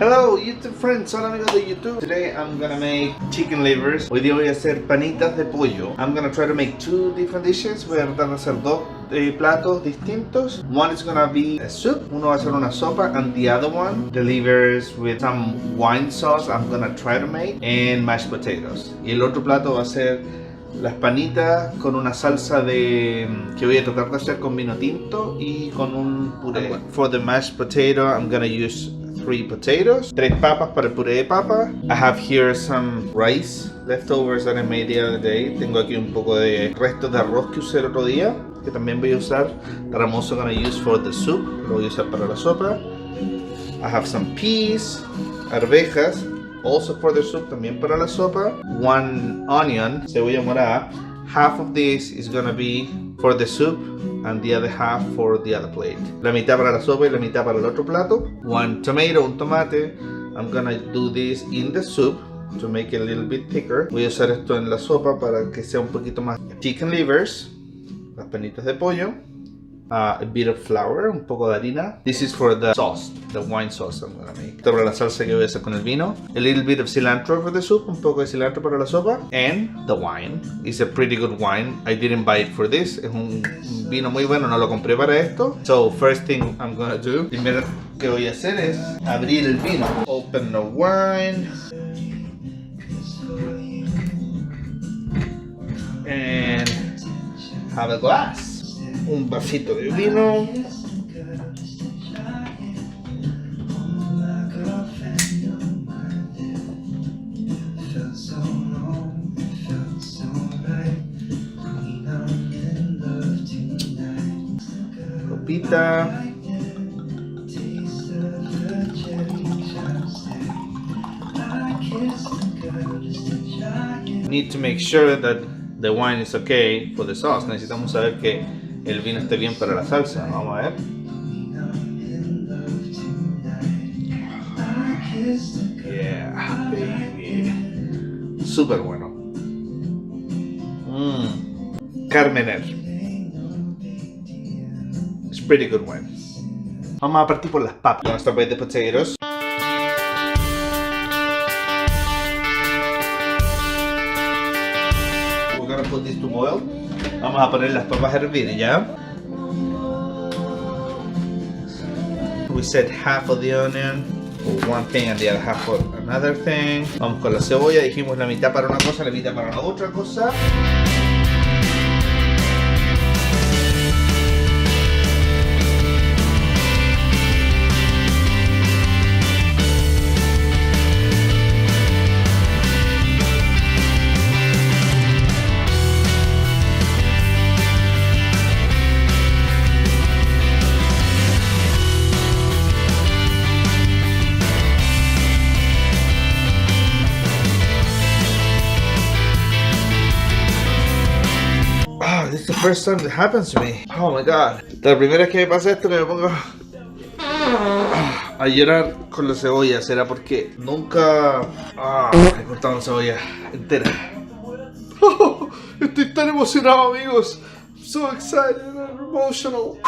Hello YouTube friends, hola amigos de YouTube. Today I'm gonna make chicken livers. Hoy día voy a hacer panitas de pollo. I'm gonna try to make two different dishes. Voy a tratar de hacer dos platos distintos. One is gonna be a soup. Uno va a ser una sopa, and the other one delivers with some wine sauce I'm gonna try to make and mashed potatoes. Y el otro plato va a ser las panitas con una salsa de que voy a tratar de hacer con vino tinto y con un puré. For the mashed potato I'm gonna use 3 potatoes, 3 papas para el puré de papa. I have here some rice leftovers that I made the other day. Tengo aquí un poco de restos de arroz que usé el otro día, que también voy a usar. That I'm also gonna use for the soup. Lo voy a usar para la sopa. I have some peas, arvejas, also for the soup, también para la sopa. 1 onion, cebolla morada. Half of this is gonna be for the soup and the other half for the other plate. La mitad para la sopa y la mitad para el otro plato. 1 tomato, un tomate. I'm gonna do this in the soup to make it a little bit thicker. Voy a usar esto en la sopa para que sea un poquito más. Chicken livers, las panitas de pollo. A bit of flour, un poco de harina. This is for the sauce, the wine sauce I'm gonna make. Esto para la salsa que voy a hacer con el vino. A little bit of cilantro for the soup, un poco de cilantro para la sopa. And the wine. It's a pretty good wine. I didn't buy it for this. Es un vino muy bueno, no lo compré para esto. So first thing I'm gonna do, primero que voy a hacer es abrir el vino. Open the wine. And have a glass. Un vasito de vino. Copita. Need to make sure that the wine is okay for the sauce. Necesitamos saber que el vino esté bien para la salsa. Vamos a ver. Yeah, baby. Súper bueno. Carmener. It's pretty good wine. Vamos a partir por las papas. Gonna start with the potatoes. We're gonna put this to boil. Vamos a poner las papas a hervir, ¿ya? We said half of the onion for one thing and the other half for another thing. Vamos con la cebolla, dijimos la mitad para una cosa, la mitad para la otra cosa. This is the first time that happens to me. Oh my god. La primera vez que me pasa esto que me pongo a llorar con la cebolla. Será porque nunca he cortado una cebolla entera. Oh, estoy tan emocionado, amigos. I'm so excited and emotional.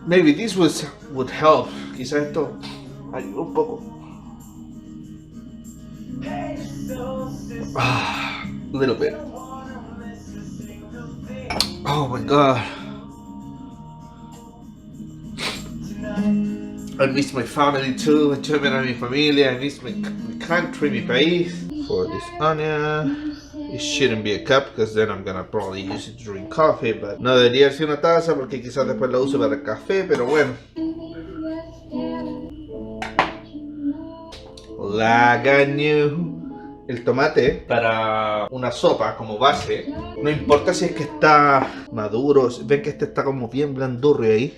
Maybe this would help. Quizás esto ayuda un poco. A little bit. Oh my god. I miss my family too. Estoy viendo a mi familia. I miss my country, mi país. For this onion, it shouldn't be a cup because then I'm gonna probably use it to drink coffee. But no debería ser una taza porque quizás después la uso para el café. Pero bueno. El tomate para una sopa como base, no importa si es que está maduro, ven que este está como bien blandurrio ahí,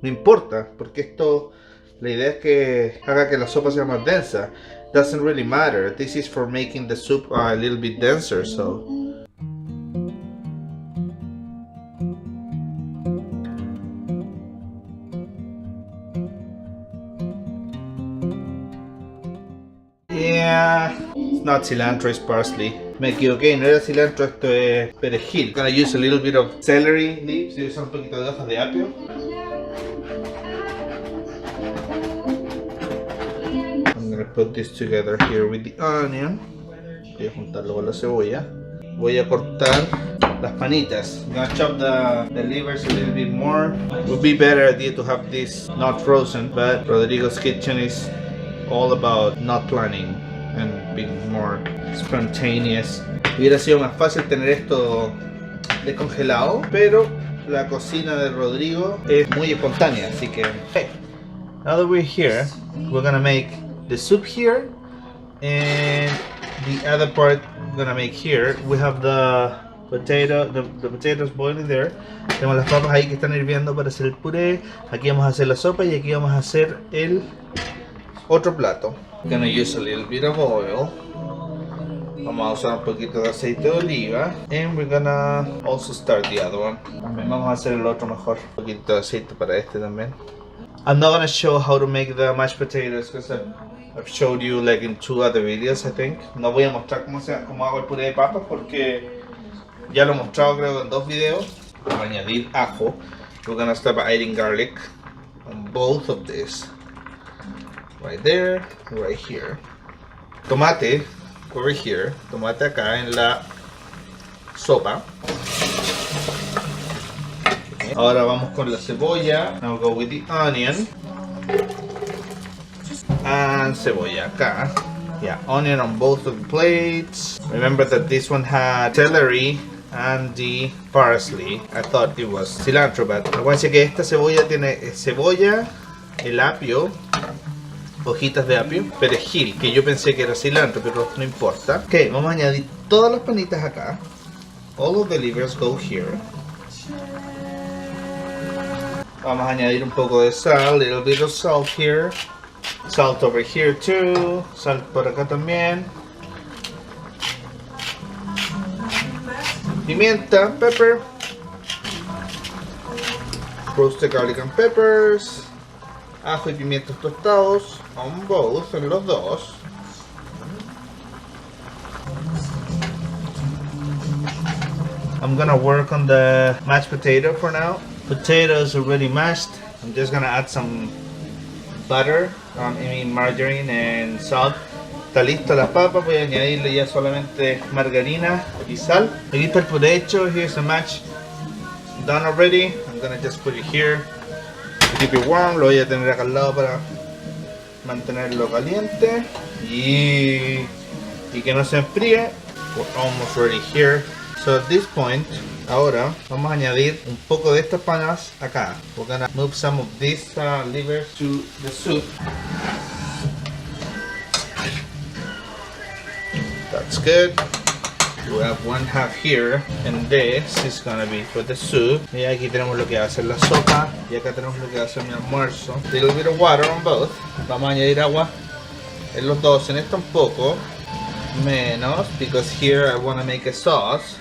no importa, porque esto, la idea es que haga que la sopa sea más densa. Doesn't really matter, this is for making the soup a little bit denser, so. Yeah, it's not cilantro, it's parsley. Me equivoqué, no era cilantro, esto es perejil. I'm gonna use a little bit of celery leaves. Voy a usar un poquito de hojas de apio. I'm gonna put this together here with the onion. Voy a juntarlo con la cebolla. Voy a cortar las panitas. I'm gonna chop the livers a little bit more. It would be better idea to have this not frozen, but Rodrigo's kitchen is all about not planning and being more spontaneous. Hubiera sido más fácil tener esto descongelado, pero la cocina de Rodrigo es muy espontánea, así que hey. Now that we're here, we're gonna make the soup here, and the other part we're gonna make here. We have the potatoes boiling there. Tenemos las papas ahí que están hirviendo para hacer el puré. Aquí vamos a hacer la sopa y aquí vamos a hacer el otro plato. We're gonna use a little bit of oil. Vamos a usar un poquito de aceite de oliva. And we're gonna also start the other one. También vamos a hacer el otro mejor. Un poquito de aceite para este también. I'm not gonna show how to make the mashed potatoes because I've showed you like in 2 other videos, I think. No voy a mostrar cómo hago el puré de papas porque ya lo he mostrado creo en 2 videos. Vamos a añadir ajo. We're gonna start by adding garlic on both of this. Right there, right here. Tomate over here. Tomate acá en la sopa. Ahora vamos con la cebolla. Now go with the onion. And cebolla acá. Yeah, onion on both of the plates. Remember that this one had celery and the parsley. I thought it was cilantro, but acuérdense que esta cebolla tiene cebolla, el apio, hojitas de apio, perejil, que yo pensé que era cilantro, pero no importa. Ok, vamos a añadir todas las panitas acá. All of the livers go here. Vamos a añadir un poco de sal, little bit of salt here. Salt over here too. Sal por acá también. Pimienta, pepper. Roasted garlic and peppers. Ajo y pimientos tostados. On both, en los dos. I'm gonna work on the mashed potato for now. Potatoes already mashed. I'm just gonna add some butter, margarine and salt. Está listo las papas, voy a añadirle ya solamente margarina y sal. Aquí está el puré hecho. Here's the mash done already. I'm gonna just put it here. Keep it warm. Lo voy a tener acá al lado para mantenerlo caliente y que no se enfríe. We're almost ready here. So at this point, ahora vamos a añadir un poco de estas panas acá. We're gonna move some of these livers to the soup. That's good. We have 1/2 here, and this is gonna be for the soup. Y aquí tenemos lo que va a ser la sopa, y acá tenemos lo que va a ser mi almuerzo. A little bit of water on both. Vamos a añadir agua en los dos, en esta un poco menos, because here I want to make a sauce.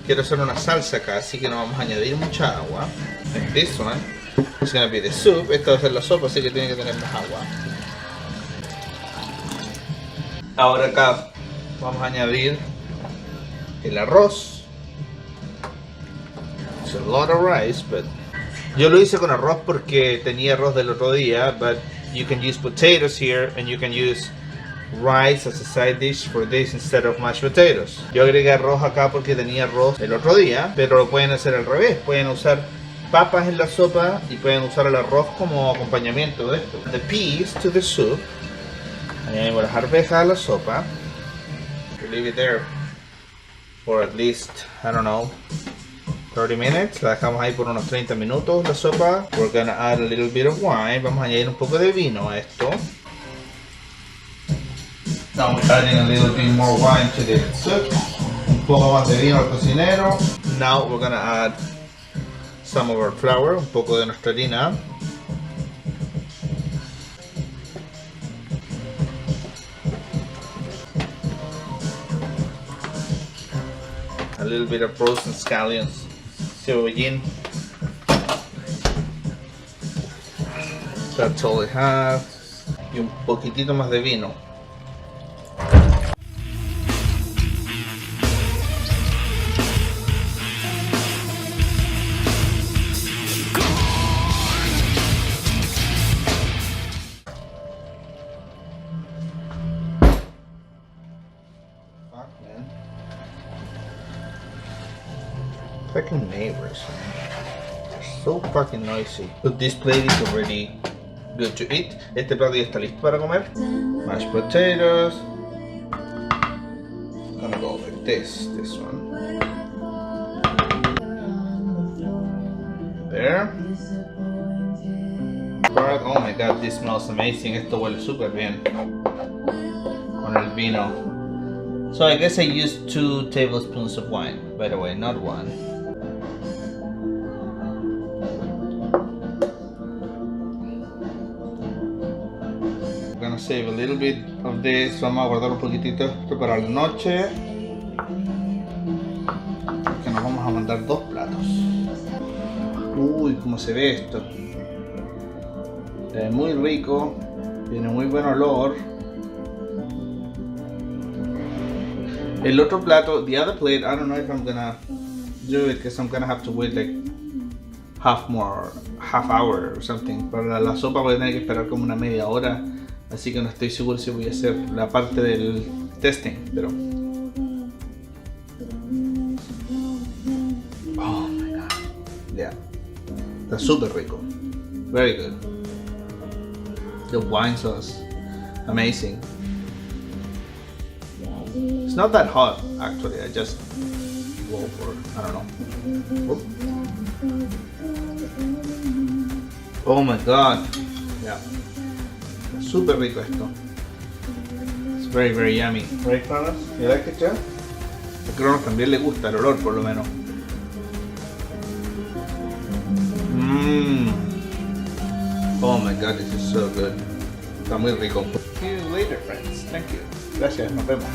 Quiero hacer una salsa acá, así que no vamos a añadir mucha agua. Like this one, it's gonna be the soup. Esta va a ser la sopa, así que tiene que tener más agua. Ahora acá vamos a añadir el arroz. It's a lot of rice, but yo lo hice con arroz porque tenía arroz del otro día, but you can use potatoes here and you can use rice as a side dish for this instead of mashed potatoes. Yo agregué arroz acá porque tenía arroz el otro día, pero lo pueden hacer al revés. Pueden usar papas en la sopa y pueden usar el arroz como acompañamiento de esto. The peas to the soup. Añadimos las arvejas a la sopa. We leave it there for at least, I don't know, 30 minutes. La dejamos ahí por unos 30 minutos la sopa. We're gonna add a little bit of wine. Vamos a añadir un poco de vino a esto. Now we're adding a little bit more wine to the soup. Un poco más de vino al cocinero. Now we're gonna add some of our flour, un poco de nuestra harina. A little bit of frozen scallions, cebollín. That's all I have. Y un poquitito más de vino. Fucking neighbors. They're so fucking noisy. But this plate is already good to eat. Este plato ya está listo para comer. Mashed potatoes. Gonna go like this one. There. But, oh my god, this smells amazing. Esto huele super bien con el vino. So I guess I used 2 tablespoons of wine, by the way, not 1. I'm gonna save a little bit of this. Vamos a guardar un poquitito esto para la noche. Que nos vamos a mandar 2 platos. Uy, cómo se ve esto. Se ve muy rico, tiene muy buen olor. El otro plato, the other plate, I don't know if I'm gonna do it because I'm gonna have to wait like half hour or something. Para la sopa voy a tener que esperar como una media hora, así que no estoy seguro si voy a hacer la parte del testing, pero... Oh my god, yeah, está súper rico, very good. The wine sauce, amazing. It's not that hot actually, I just go for, I don't know. Oh my god, yeah. Super rico esto. It's very very yummy. Right, Cronos? You like it, Jeff? A Cronos también le gusta el olor por lo menos. Oh my god, this is so good. Está muy rico. See you later, friends. Thank you. Gracias, nos vemos.